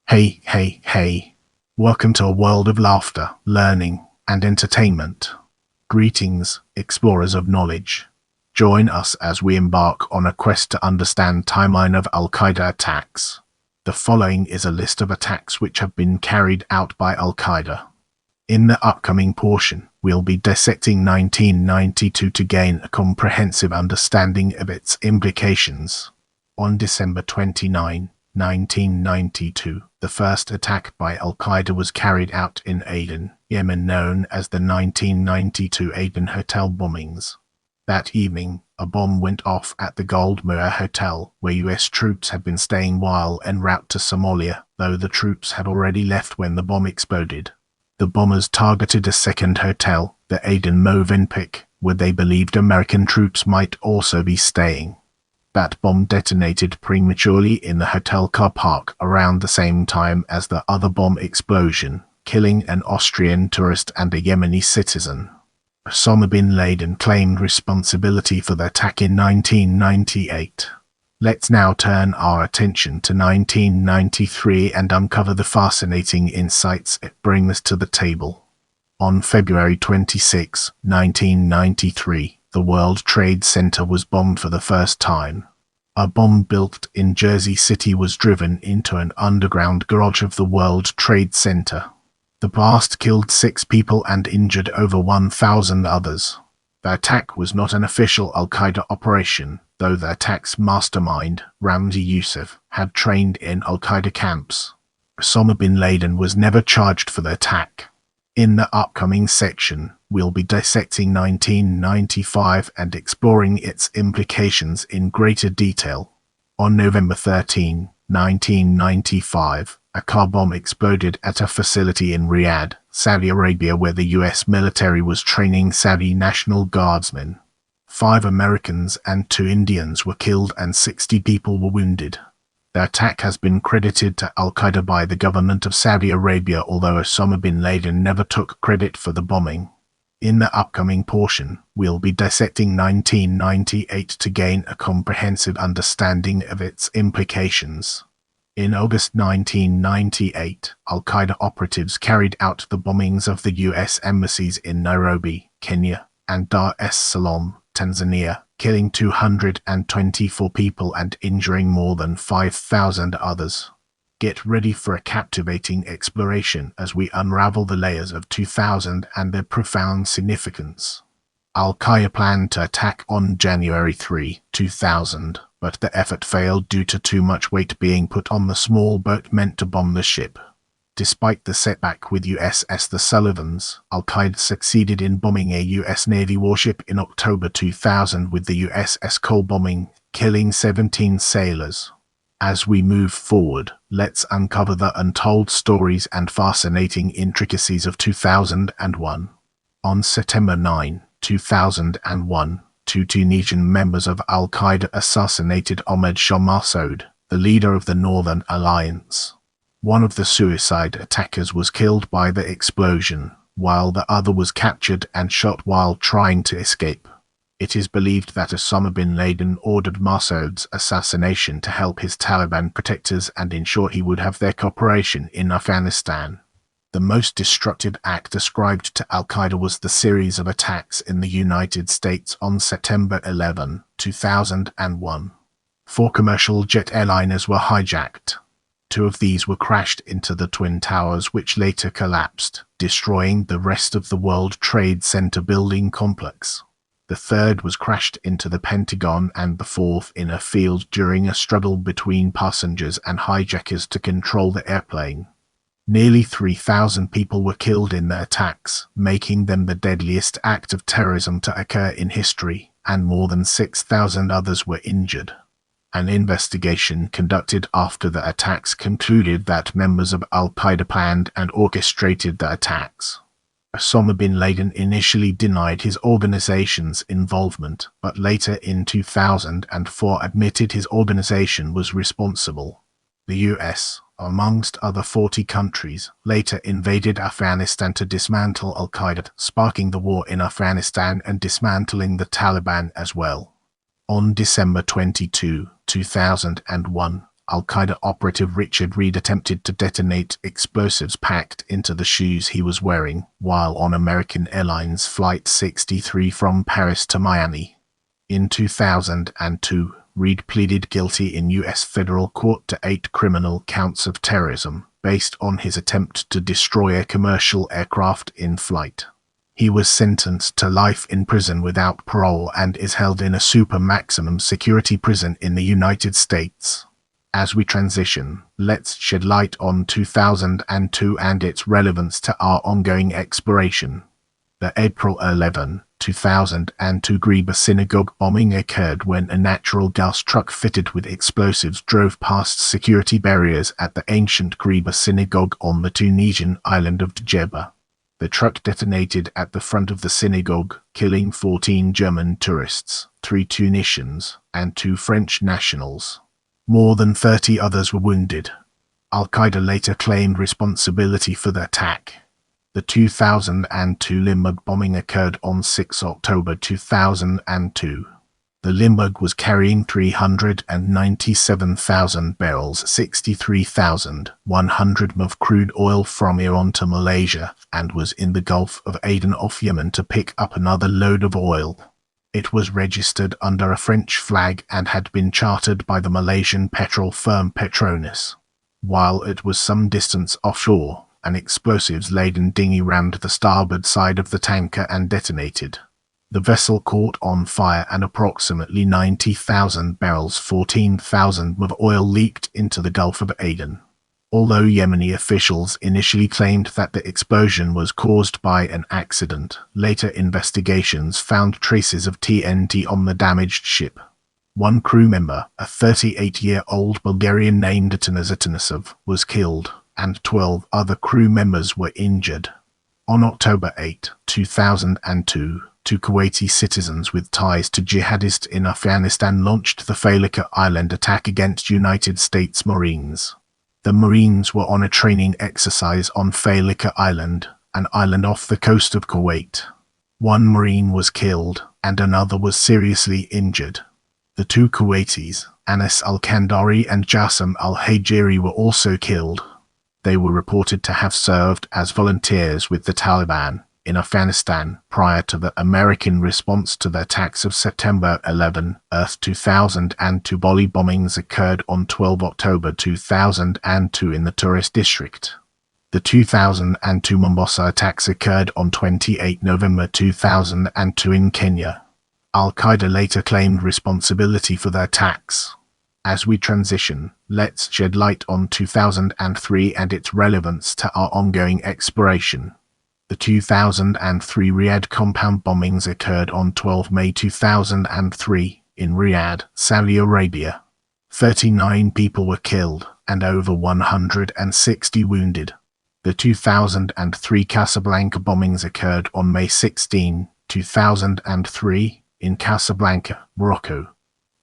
Hey, hey, hey. Welcome to a world of laughter, learning, and entertainment. Greetings, explorers of knowledge. Join us as we embark on a quest to understand timeline of al-Qaeda attacks. The following is a list of attacks which have been carried out by al-Qaeda. In the upcoming portion, we'll be dissecting 1992 to gain a comprehensive understanding of its implications. On December 29, 1992, the first attack by al-Qaeda was carried out in Aden, Yemen, known as the 1992 Aden Hotel bombings. That evening, a bomb went off at the Gold Mirror Hotel, where US troops had been staying while en route to Somalia, though the troops had already left when the bomb exploded. The bombers targeted a second hotel, the Aden Movenpick, where they believed American troops might also be staying. That bomb detonated prematurely in the hotel car park around the same time as the other bomb explosion, killing an Austrian tourist and a Yemeni citizen. Osama bin Laden claimed responsibility for the attack in 1998. Let's now turn our attention to 1993 and uncover the fascinating insights it brings to the table. On February 26, 1993, the World Trade Center was bombed for the first time. A bomb built in Jersey City was driven into an underground garage of the World Trade Center. The blast killed 6 people and injured over 1,000 others. The attack was not an official al-Qaeda operation, though the attack's mastermind, Ramzi Youssef, had trained in al-Qaeda camps. Osama bin Laden was never charged for the attack. In the upcoming section, we'll be dissecting 1995 and exploring its implications in greater detail. On November 13, 1995, a car bomb exploded at a facility in Riyadh, Saudi Arabia, where the US military was training Saudi National Guardsmen. 5 Americans and 2 Indians were killed and 60 people were wounded. The attack has been credited to al-Qaeda by the government of Saudi Arabia, although Osama bin Laden never took credit for the bombing. In the upcoming portion, we'll be dissecting 1998 to gain a comprehensive understanding of its implications. In August 1998, al-Qaeda operatives carried out the bombings of the US embassies in Nairobi, Kenya, and Dar es Salaam, Tanzania, killing 224 people and injuring more than 5,000 others. Get ready for a captivating exploration as we unravel the layers of 2000 and their profound significance. Al-Qaeda planned to attack on January 3, 2000, but the effort failed due to too much weight being put on the small boat meant to bomb the ship. Despite the setback with USS the Sullivans, al-Qaeda succeeded in bombing a US Navy warship in October 2000 with the USS Cole bombing, killing 17 sailors. As we move forward, let's uncover the untold stories and fascinating intricacies of 2001. On September 9, 2001, 2 Tunisian members of al-Qaeda assassinated Ahmed Shah Massoud, the leader of the Northern Alliance. One of the suicide attackers was killed by the explosion, while the other was captured and shot while trying to escape. It is believed that Osama bin Laden ordered Massoud's assassination to help his Taliban protectors and ensure he would have their cooperation in Afghanistan. The most destructive act ascribed to al-Qaeda was the series of attacks in the United States on September 11, 2001. 4 commercial jet airliners were hijacked. 2 of these were crashed into the Twin Towers, which later collapsed, destroying the rest of the World Trade Center building complex. The 3rd was crashed into the Pentagon, and the 4th in a field during a struggle between passengers and hijackers to control the airplane. Nearly 3,000 people were killed in the attacks, making them the deadliest act of terrorism to occur in history, and more than 6,000 others were injured. An investigation conducted after the attacks concluded that members of al-Qaeda planned and orchestrated the attacks. Osama bin Laden initially denied his organization's involvement, but later in 2004 admitted his organization was responsible. The US, amongst other 40 countries, later invaded Afghanistan to dismantle al-Qaeda, sparking the war in Afghanistan and dismantling the Taliban as well. On December 22, 2001, al-Qaeda operative Richard Reed attempted to detonate explosives packed into the shoes he was wearing while on American Airlines Flight 63 from Paris to Miami. In 2002, Reed pleaded guilty in U.S. federal court to 8 criminal counts of terrorism based on his attempt to destroy a commercial aircraft in flight. He was sentenced to life in prison without parole and is held in a super maximum security prison in the United States. As we transition, let's shed light on 2002 and its relevance to our ongoing exploration. The April 11, 2002 Ghriba synagogue bombing occurred when a natural gas truck fitted with explosives drove past security barriers at the ancient Ghriba synagogue on the Tunisian island of Djerba. The truck detonated at the front of the synagogue, killing 14 German tourists, 3 Tunisians, and 2 French nationals. More than 30 others were wounded. Al-Qaeda later claimed responsibility for the attack. The 2002 Limburg bombing occurred on 6 October 2002. The Limburg was carrying 397,000 barrels, 63,100 of crude oil from Iran to Malaysia, and was in the Gulf of Aden off Yemen to pick up another load of oil. It was registered under a French flag and had been chartered by the Malaysian petrol firm Petronas. While it was some distance offshore, an explosives-laden dinghy rammed the starboard side of the tanker and detonated. The vessel caught on fire and approximately 90,000 barrels, 14,000 of oil leaked into the Gulf of Aden. Although Yemeni officials initially claimed that the explosion was caused by an accident, later investigations found traces of TNT on the damaged ship. One crew member, a 38-year-old Bulgarian named Atanas Atanasov, was killed, and 12 other crew members were injured. On October 8, 2002, 2 Kuwaiti citizens with ties to jihadists in Afghanistan launched the Falika Island attack against United States Marines. The Marines were on a training exercise on Falika Island, an island off the coast of Kuwait. 1 Marine was killed, and another was seriously injured. The 2 Kuwaitis, Anas al-Kandari and Jassim al-Hajiri, were also killed. They were reported to have served as volunteers with the Taliban in Afghanistan prior to the American response to the attacks of September 11, 2002. Volley bombings occurred on 12 October 2002 in the tourist district. The 2002 Mombasa attacks occurred on 28 November 2002 in Kenya. Al-Qaeda later claimed responsibility for the attacks. As we transition, let's shed light on 2003 and its relevance to our ongoing exploration. The 2003 Riyadh compound bombings occurred on 12 May 2003 in Riyadh, Saudi Arabia. 39 people were killed and over 160 wounded. The 2003 Casablanca bombings occurred on May 16, 2003 in Casablanca, Morocco.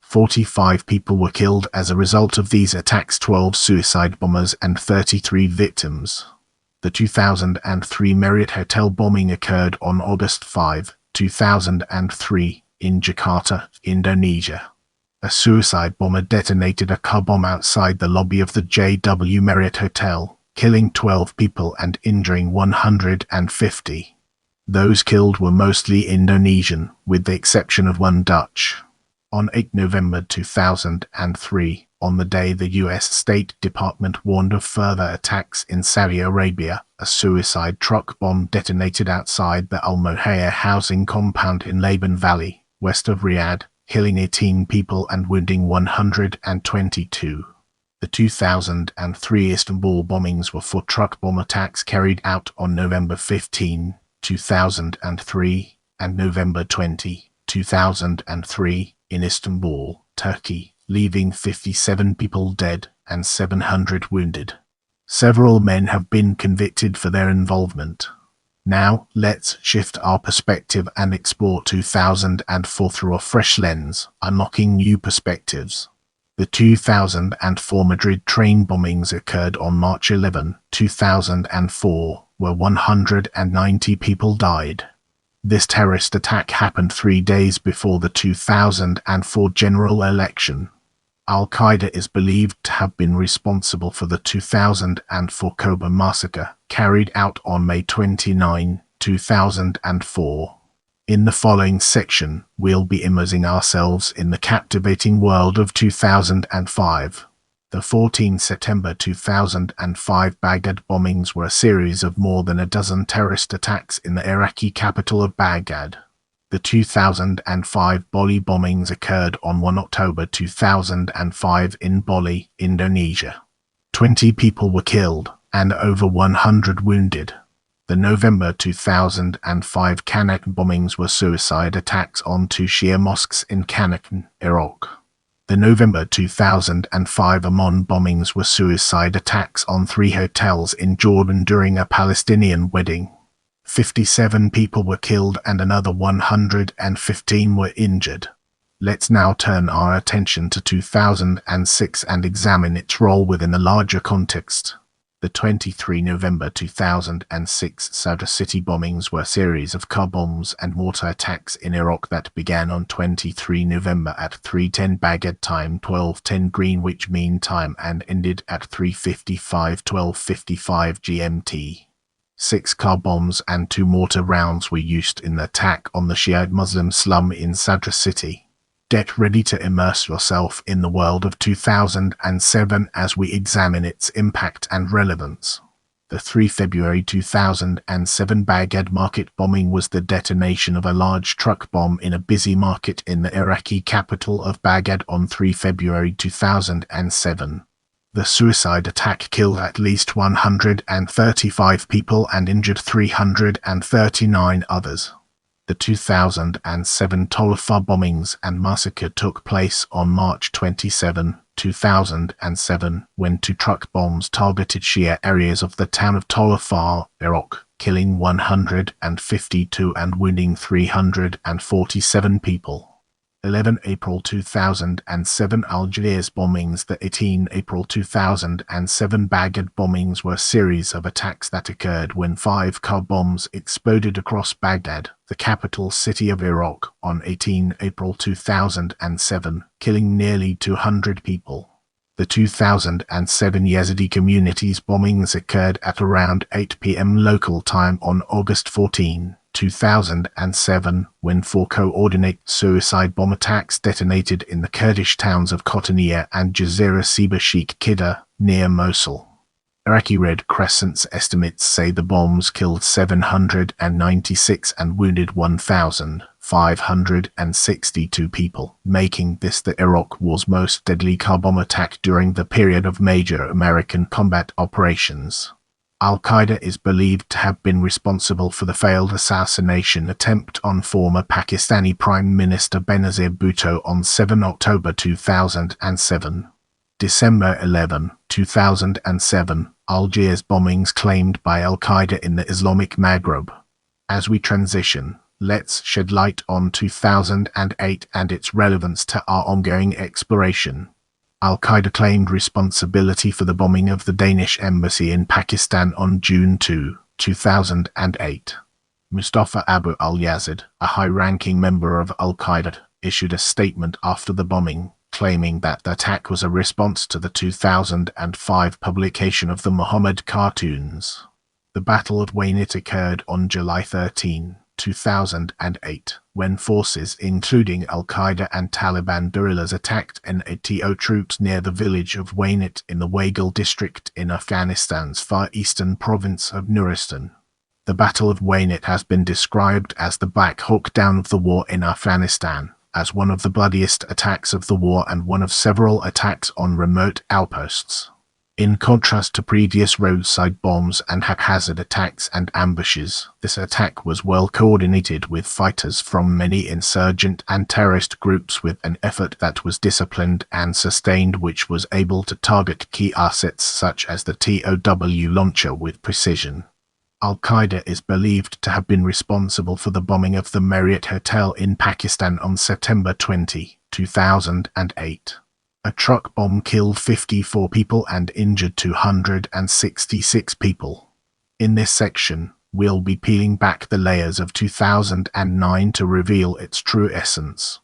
45 people were killed as a result of these attacks, 12 suicide bombers and 33 victims. The 2003 Marriott Hotel bombing occurred on August 5, 2003 in Jakarta, Indonesia. A suicide bomber detonated a car bomb outside the lobby of the JW Marriott Hotel, killing 12 people and injuring 150. Those killed were mostly Indonesian, with the exception of 1 Dutch. On 8 November 2003, on the day the U.S. State Department warned of further attacks in Saudi Arabia, a suicide truck bomb detonated outside the Al Mohaya housing compound in Laban Valley, west of Riyadh, killing 18 people and wounding 122. The 2003 Istanbul bombings were 4 truck bomb attacks carried out on November 15, 2003, and November 20, 2003, in Istanbul, Turkey, leaving 57 people dead and 700 wounded. Several men have been convicted for their involvement. Now, let's shift our perspective and explore 2004 through a fresh lens, unlocking new perspectives. The 2004 Madrid train bombings occurred on March 11, 2004, where 190 people died. This terrorist attack happened 3 days before the 2004 general election. Al-Qaeda is believed to have been responsible for the 2004 Koba massacre, carried out on May 29, 2004. In the following section, we'll be immersing ourselves in the captivating world of 2005. The 14 September 2005 Baghdad bombings were a series of more than a dozen terrorist attacks in the Iraqi capital of Baghdad. The 2005 Bali bombings occurred on 1 October 2005 in Bali, Indonesia. 20 people were killed and over 100 wounded. The November 2005 Kanat bombings were suicide attacks on 2 Shia mosques in Kanat, Iraq. The November 2005 Amman bombings were suicide attacks on 3 hotels in Jordan during a Palestinian wedding. 57 people were killed and another 115 were injured. Let's now turn our attention to 2006 and examine its role within a larger context. The 23 November 2006 Sadr city bombings were a series of car bombs and mortar attacks in Iraq that began on 23 November at 3:10 Baghdad time, 12:10 Greenwich Mean Time, and ended at 3:55, 12:55 GMT. 6 car bombs and 2 mortar rounds were used in the attack on the Shiite Muslim slum in Sadr city. Get ready to immerse yourself in the world of 2007 as we examine its impact and relevance. The 3 February 2007 Baghdad market bombing was the detonation of a large truck bomb in a busy market in the Iraqi capital of Baghdad on 3 February 2007. The suicide attack killed at least 135 people and injured 339 others. The 2007 Tolfa bombings and massacre took place on March 27, 2007, when 2 truck bombs targeted Shia areas of the town of Tolfa, Iraq, killing 152 and wounding 347 people. 11 April 2007 Algiers bombings. The 18 April 2007 Baghdad bombings were a series of attacks that occurred when 5 car bombs exploded across Baghdad, the capital city of Iraq, on 18 April 2007, killing nearly 200 people. The 2007 Yazidi communities bombings occurred at around 8 p.m. local time on August 14, 2007, when 4 coordinate suicide bomb attacks detonated in the Kurdish towns of Kotaniyah and Jazira Siba Sheikh Kida, near Mosul. Iraqi Red Crescent's estimates say the bombs killed 796 and wounded 1,562 people, making this the Iraq War's most deadly car bomb attack during the period of major American combat operations. Al-Qaeda is believed to have been responsible for the failed assassination attempt on former Pakistani Prime Minister Benazir Bhutto on 7 October 2007. December 11, 2007, Algiers bombings claimed by Al-Qaeda in the Islamic Maghreb. As we transition, let's shed light on 2008 and its relevance to our ongoing exploration. Al-Qaeda claimed responsibility for the bombing of the Danish embassy in Pakistan on June 2, 2008. Mustafa Abu al-Yazid, a high-ranking member of Al-Qaeda, issued a statement after the bombing, claiming that the attack was a response to the 2005 publication of the Muhammad cartoons. The Battle of Wainit occurred on July 13, 2008, when forces including Al-Qaeda and Taliban guerrillas attacked NATO troops near the village of Wainit in the Waghel district in Afghanistan's far eastern province of Nuristan. The Battle of Wainit has been described as the Black Hawk Down of the war in Afghanistan, as one of the bloodiest attacks of the war and one of several attacks on remote outposts. In contrast to previous roadside bombs and haphazard attacks and ambushes, this attack was well coordinated with fighters from many insurgent and terrorist groups with an effort that was disciplined and sustained, which was able to target key assets such as the TOW launcher with precision. Al-Qaeda is believed to have been responsible for the bombing of the Marriott Hotel in Pakistan on September 20, 2008. A truck bomb killed 54 people and injured 266 people. In this section, we'll be peeling back the layers of 2009 to reveal its true essence.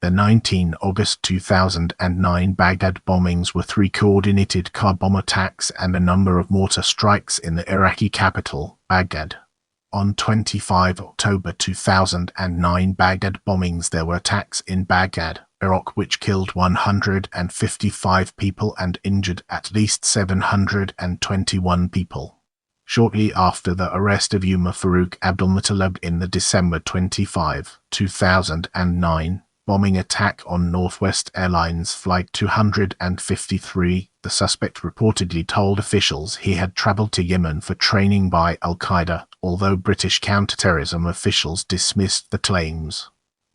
The 19 August 2009 Baghdad bombings were 3 coordinated car bomb attacks and a number of mortar strikes in the Iraqi capital, Baghdad. On 25 October 2009 Baghdad bombings. There were attacks in Baghdad, Iraq, which killed 155 people and injured at least 721 people. Shortly after the arrest of Umar Farouk Abdulmutallab in the December 25, 2009, bombing attack on Northwest Airlines Flight 253, the suspect reportedly told officials he had traveled to Yemen for training by al-Qaeda, although British counterterrorism officials dismissed the claims.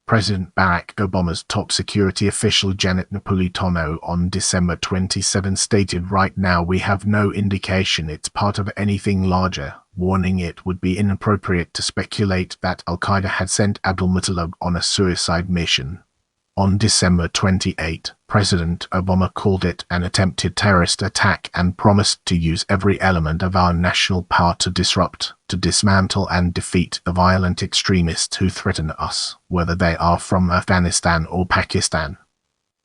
President Barack Obama's top security official Janet Napolitano on December 27 stated, "Right now we have no indication it's part of anything larger," warning it would be inappropriate to speculate that al-Qaeda had sent Abdulmutallab on a suicide mission. On December 28, President Obama called it an attempted terrorist attack and promised to use every element of our national power to disrupt, to dismantle and defeat the violent extremists who threaten us, whether they are from Afghanistan or Pakistan.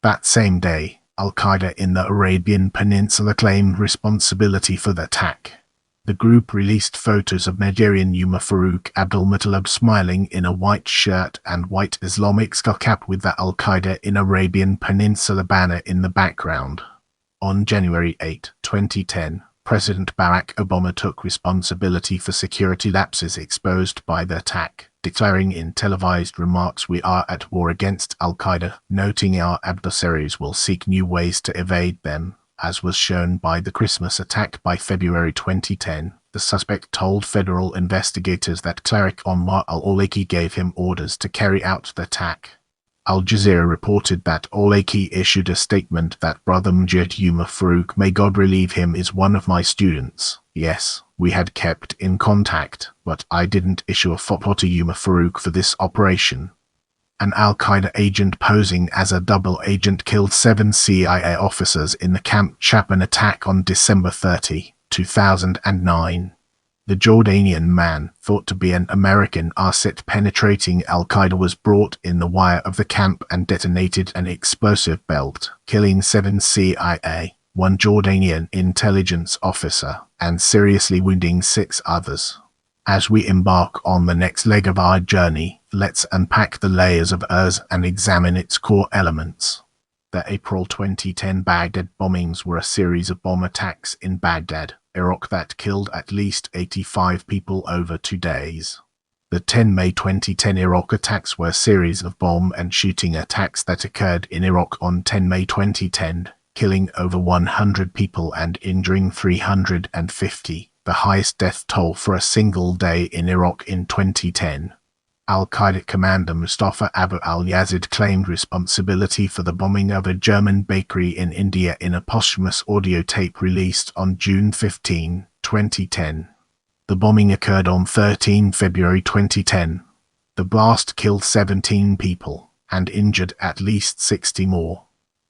That same day, al-Qaeda in the Arabian Peninsula claimed responsibility for the attack. The group released photos of Nigerian Umar Farouk Abdulmutallab smiling in a white shirt and white Islamic skull cap with the al-Qaeda in Arabian Peninsula banner in the background. On January 8, 2010, President Barack Obama took responsibility for security lapses exposed by the attack, declaring in televised remarks, "We are at war against al-Qaeda," noting our adversaries will seek new ways to evade them. As was shown by the Christmas attack. By February 2010, the suspect told federal investigators that cleric Omar al-Awlaki gave him orders to carry out the attack. Al Jazeera reported that Awlaki issued a statement that Brother Mujahid Umar Farouk, may God relieve him, is one of my students. Yes, we had kept in contact, but I didn't issue a fatwa to Umar Farouk for this operation. An al-Qaeda agent posing as a double agent killed 7 CIA officers in the Camp Chapman attack on December 30, 2009. The Jordanian man, thought to be an American asset penetrating al-Qaeda, was brought in the wire of the camp and detonated an explosive belt, killing 7 CIA, 1 Jordanian intelligence officer, and seriously wounding 6 others. As we embark on the next leg of our journey, let's unpack the layers of ours and examine its core elements. The April 2010 Baghdad bombings were a series of bomb attacks in Baghdad, Iraq that killed at least 85 people over 2 days. The 10 May 2010 Iraq attacks were a series of bomb and shooting attacks that occurred in Iraq on 10 May 2010, killing over 100 people and injuring 350. The highest death toll for a single day in Iraq in 2010. Al-Qaeda commander Mustafa Abu al-Yazid claimed responsibility for the bombing of a German bakery in India in a posthumous audio tape released on June 15, 2010. The bombing occurred on 13 February 2010. The blast killed 17 people and injured at least 60 more.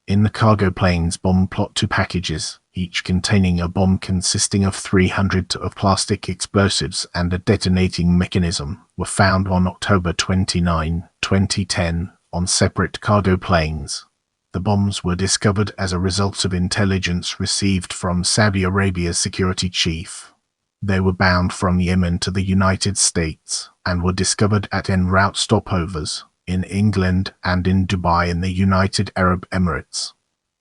In the cargo plane's bomb plot, 2 packages, each containing a bomb consisting of 300 of plastic explosives and a detonating mechanism, were found on October 29, 2010, on separate cargo planes. The bombs were discovered as a result of intelligence received from Saudi Arabia's security chief. They were bound from Yemen to the United States and were discovered at en route stopovers in England and in Dubai in the United Arab Emirates.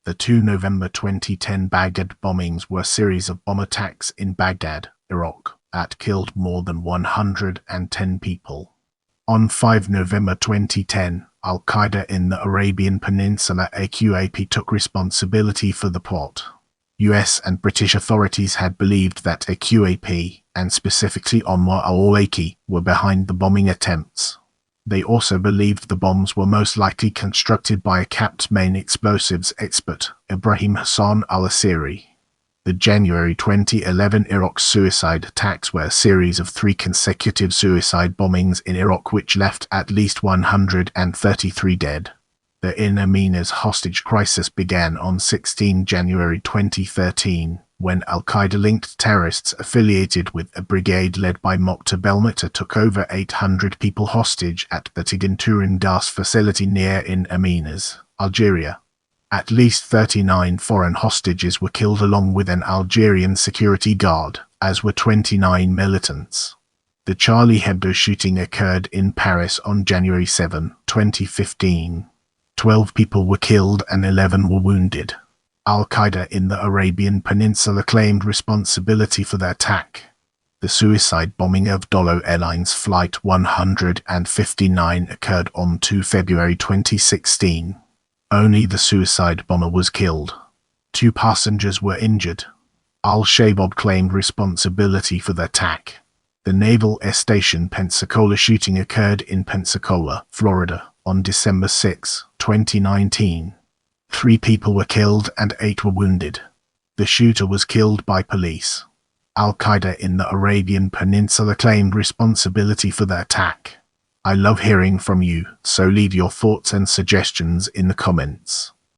The 2 November 2010 Baghdad bombings were a series of bomb attacks in Baghdad, Iraq, that killed more than 110 people. On 5 November 2010, al-Qaeda in the Arabian Peninsula AQAP took responsibility for the plot. US and British authorities had believed that AQAP, and specifically Omar al-Awlaki, were behind the bombing attempts. They also believed the bombs were most likely constructed by a capped main explosives expert, Ibrahim Hassan al-Asiri. The January 2011 Iraq suicide attacks were a series of 3 consecutive suicide bombings in Iraq which left at least 133 dead. The In Amenas hostage crisis began on 16 January 2013, when al-Qaeda-linked terrorists affiliated with a brigade led by Mokhtar Belmokhtar took over 800 people hostage at the Tidinturin Das facility near in Amenas, Algeria. At least 39 foreign hostages were killed along with an Algerian security guard, as were 29 militants. The Charlie Hebdo shooting occurred in Paris on January 7, 2015. 12 people were killed and 11 were wounded. Al-Qaeda in the Arabian Peninsula claimed responsibility for the attack. The suicide bombing of Dolo Airlines Flight 159 occurred on 2 February 2016. Only the suicide bomber was killed. 2 passengers were injured. Al-Shabaab claimed responsibility for the attack. The Naval Air Station Pensacola shooting occurred in Pensacola, Florida, on December 6, 2019. 3 people were killed and 8 were wounded. The shooter was killed by police. Al-Qaeda in the Arabian Peninsula claimed responsibility for the attack. I love hearing from you, so leave your thoughts and suggestions in the comments.